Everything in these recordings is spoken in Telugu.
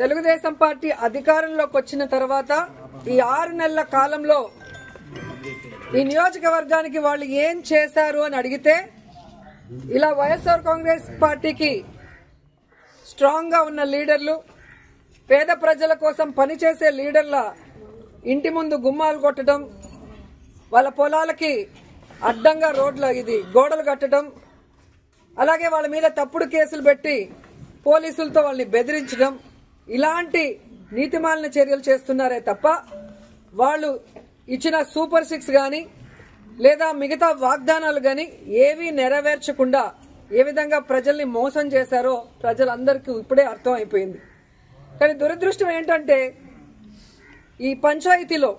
తెలుగుదేశం పార్టీ అధికారంలోకి వచ్చిన తర్వాత ఈ 6 నెలల కాలంలో ఈ నియోజకవర్గానికి వాళ్ళు ఏం చేశారు అని అడిగితే ఇలా వైఎస్ఆర్ కాంగ్రెస్ పార్టీకి స్ట్రాంగ్ గా ఉన్న లీడర్లు, పేద ప్రజల కోసం పనిచేసే లీడర్ల ఇంటి ముందు గుమ్మాలు కొట్టడం, వాళ్ళ పొలాలకి అడ్డంగా గోడలు కట్టడం, అలాగే వాళ్ళ మీద తప్పుడు కేసులు పెట్టి పోలీసులతో వాళ్ళని బెదిరించడం, ఇలాంటి నీతిమాలిన చర్యలు చేస్తున్నారే తప్ప వాళ్ళు ఇచ్చిన సూపర్ 6 గాని లేదా మిగతా వాగ్దానాలు గాని ఏవీ నెరవేర్చకుండా ఏ విధంగా ప్రజల్ని మోసం చేశారో ప్రజలందరికీ ఇప్పుడే అర్థం అయిపోయింది. కానీ దురదృష్టం ఏంటంటే ఈ పంచాయతీలో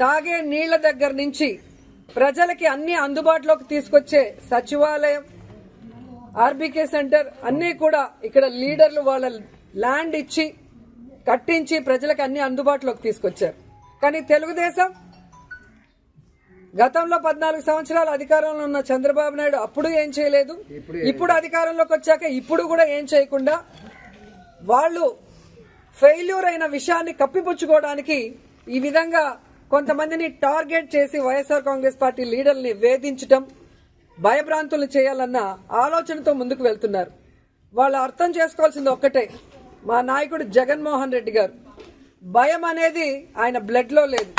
తాగే నీళ్ల దగ్గర నుంచి ప్రజలకి అన్ని అందుబాటులోకి తీసుకొచ్చే సచివాలయం, ఆర్బీకే సెంటర్ అన్ని కూడా ఇక్కడ లీడర్లు వాళ్ళ ల్యాండ్ ఇచ్చి కట్టించి ప్రజలకు అన్ని అందుబాటులోకి తీసుకొచ్చారు. కానీ తెలుగుదేశం గతంలో 14 సంవత్సరాలు అధికారంలో ఉన్న చంద్రబాబు నాయుడు అప్పుడు ఏం చేయలేదు, ఇప్పుడు అధికారంలోకి వచ్చాక ఇప్పుడు కూడా ఏం చేయకుండా వాళ్ళు ఫెయిల్యూర్ అయిన విషయాన్ని కప్పిపుచ్చుకోవడానికి ఈ విధంగా కొంతమందిని టార్గెట్ చేసి వైఎస్ఆర్ కాంగ్రెస్ పార్టీ లీడర్ని వేధించడం, భయభ్రాంతులు చేయాలన్న ఆలోచనతో ముందుకు వెళ్తున్నారు. వాళ్ళు అర్థం చేసుకోవాల్సింది ఒక్కటే, మా నాయకుడు జగన్మోహన్ రెడ్డి గారు భయం అనేది ఆయన బ్లడ్ లో లేదు.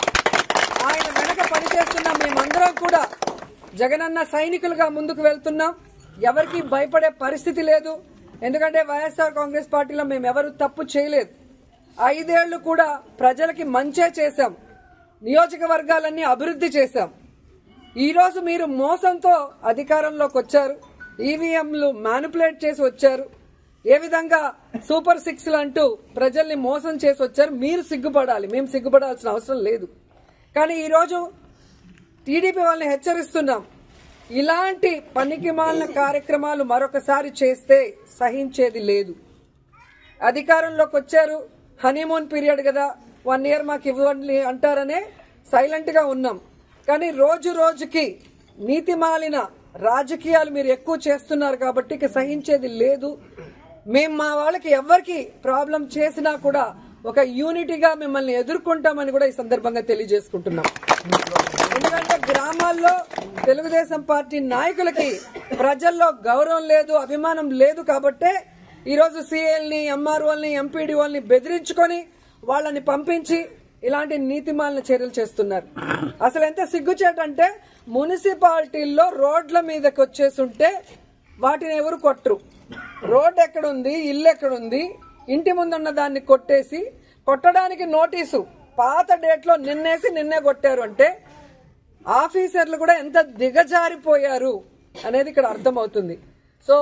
ఆయన వెనక పనిచేస్తున్న మేమందరం కూడా జగనన్న సైనికులుగా ముందుకు వెళ్తున్నాం. ఎవరికి భయపడే పరిస్థితి లేదు. ఎందుకంటే వైఎస్ఆర్ కాంగ్రెస్ పార్టీలో మేము ఎవరు తప్పు చేయలేదు. 5 ఏళ్లు కూడా ప్రజలకి మంచే చేశాం, నియోజకవర్గాలన్నీ అభివృద్ధి చేశాం. ఈ రోజు మీరు మోసంతో అధికారంలోకి వచ్చారు, ఈవీఎంలు మ్యానిపులేట్ చేసి వచ్చారు, ఏ విధంగా సూపర్ 6 అంటూ ప్రజల్ని మోసం చేసి వచ్చారు. మీరు సిగ్గుపడాలి, మేము సిగ్గుపడాల్సిన అవసరం లేదు. కానీ ఈరోజు టీడీపీ వాళ్ళని హెచ్చరిస్తున్నాం, ఇలాంటి పనికిమాలిన కార్యక్రమాలు మరొకసారి చేస్తే సహించేది లేదు. అధికారంలోకి వచ్చారు, హనీమూన్ పీరియడ్ కదా, 1 ఇయర్ మాకు ఇవ్వండి అంటారనే సైలెంట్ గా ఉన్నాం. కానీ రోజు రోజుకి నీతిమాలిన రాజకీయాలు మీరు ఎక్కువ చేస్తున్నారు కాబట్టి ఇక సహించేది లేదు. మేము మా వాళ్ళకి ఎవరికి ప్రాబ్లం చేసినా కూడా ఒక యూనిటీగా మిమ్మల్ని ఎదుర్కొంటామని కూడా ఈ సందర్భంగా తెలియజేసుకుంటున్నాం. ఎందుకంటే గ్రామాల్లో తెలుగుదేశం పార్టీ నాయకులకి ప్రజల్లో గౌరవం లేదు, అభిమానం లేదు కాబట్టే ఈరోజు సీఎల్ని, ఎంఆర్ఓల్ని, ఎంపీడీఓల్ని బెదిరించుకొని వాళ్ళని పంపించి ఇలాంటి నీతిమాలిన చర్యలు చేస్తున్నారు. అసలు ఎంత సిగ్గుచేటంటే మున్సిపాలిటీల్లో రోడ్ల మీదకి వచ్చేస్తుంటే వాటిని ఎవరు కొట్టరు. రోడ్ ఎక్కడుంది, ఇల్లు ఎక్కడుంది, ఇంటి ముందున్న దాన్ని కొట్టేసి కొట్టడానికి నోటీసు పాత డేట్ లో నిన్నే కొట్టారు అంటే ఆఫీసర్లు కూడా ఎంత దిగజారిపోయారు అనేది ఇక్కడ అర్థమవుతుంది. సో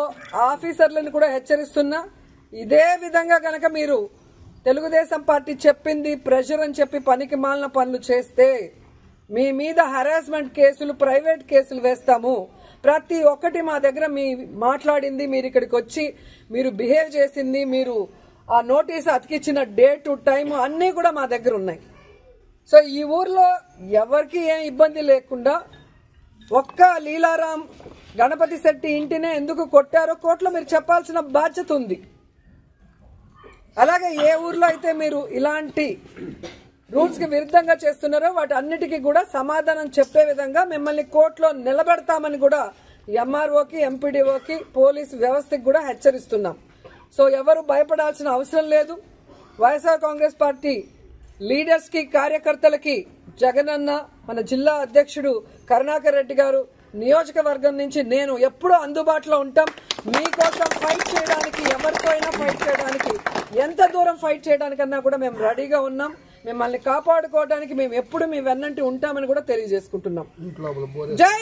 ఆఫీసర్లను కూడా హెచ్చరిస్తున్నా, ఇదే విధంగా గనక మీరు తెలుగుదేశం పార్టీ చెప్పింది ప్రెషర్ అని చెప్పి పనికి మాలిన పనులు చేస్తే మీ మీద హరాస్మెంట్ కేసులు, ప్రైవేట్ కేసులు వేస్తాము. ప్రతి ఒక్కటి మా దగ్గర మీ మాట్లాడింది, మీరు ఇక్కడికి వచ్చి మీరు బిహేవ్ చేసింది, మీరు ఆ నోటీసు అతికిచ్చిన డేటు, టైము అన్నీ కూడా మా దగ్గర ఉన్నాయి. సో ఈ ఊర్లో ఎవరికి ఏం ఇబ్బంది లేకుండా ఒక్క లీలారాం గణపతి శెట్టి ఇంటినే ఎందుకు కొట్టారో కోర్టులో మీరు చెప్పాల్సిన బాధ్యత ఉంది. అలాగే ఏ ఊర్లో అయితే మీరు ఇలాంటి రూల్స్ కి విరుద్ధంగా చేస్తున్నారో వాటి అన్నిటికీ కూడా సమాధానం చెప్పే విధంగా మిమ్మల్ని కోర్టులో నిలబెడతామని కూడా ఎంఆర్ఓకి, ఎంపీడీఓకి, పోలీసు వ్యవస్థకి కూడా హెచ్చరిస్తున్నాం. సో ఎవరు భయపడాల్సిన అవసరం లేదు. వైఎస్ఆర్ కాంగ్రెస్ పార్టీ లీడర్స్ కి, కార్యకర్తలకి జగనన్న, మన జిల్లా అధ్యక్షుడు కరుణాకర్ రెడ్డి గారు, నియోజకవర్గం నుంచి నేను ఎప్పుడూ అందుబాటులో ఉంటాం. మీకోసం ఫైట్ చేయడానికి, ఎవరితో అయినా ఫైట్ చేయడానికి, ఎంత దూరం ఫైట్ చేయడానికన్నా కూడా మేము రెడీగా ఉన్నాం. మిమ్మల్ని కాపాడుకోవడానికి మేము ఎప్పుడు మీ వెన్నంటి ఉంటామని కూడా తెలియజేసుకుంటున్నాం. జై